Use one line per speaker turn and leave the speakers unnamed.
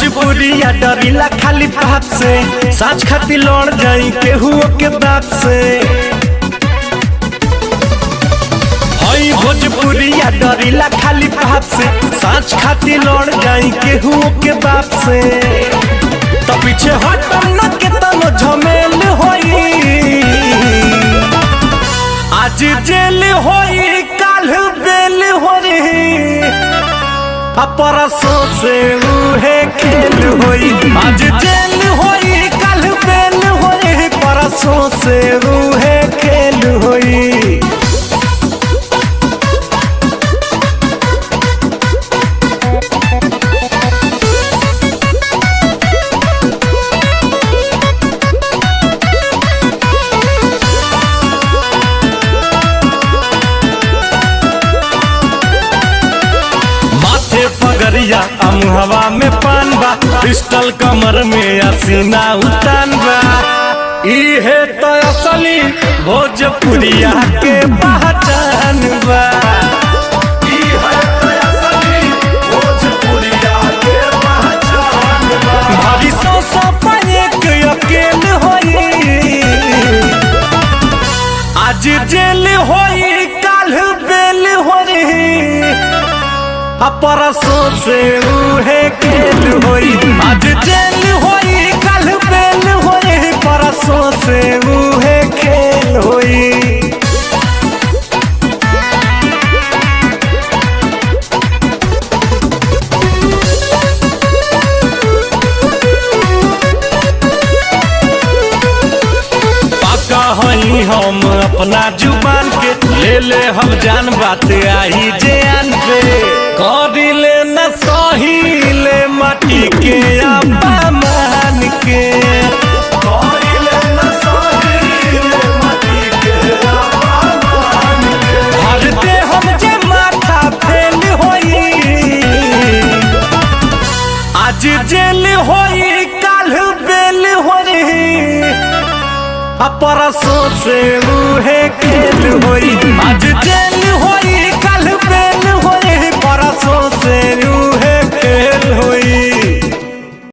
भोजपुरिया डरिला खाली बात से, साँच खाती लड़ जाई केहू के बाप से। हई भोजपुरिया डरिला खाली बात से, साँच खाती लड़ जाई केहू के बाप से। तो पीछे हटम न के तनो झमेल होई, आज जेल होई काल बेल होई, परसों से उहे खेल होई। आज जेल होई काल बेल होई, परसों से उहे खेल होई। पगरिया अमुहवा में पान बा, पिस्टल कमर में असीना उतान बा। इहे तो असली भोजपुरिया के पहचान बा। इहे तो असली भोजपुरिया के पहचान बा। भारी सौ पाए के अकेल होई, आज जेल होई काल बेल होई, परसों से उहे खेल होई। आज जेल होई काल बेल होई, परसों से उहे खेल होई। पाका हई हम अपना जुबान के, ले ले हम जान बात आई जान पे। करिले न सहीले माटी के अपमान के, करिले न सहीले माटी के अपमान के। भर दे हम जे माथा फेल होई, आज जेल होई काल बेल होई, परसों से उहे खेल होई। आज जेल होई काल बेल होई, परसों से उहे खेल होई।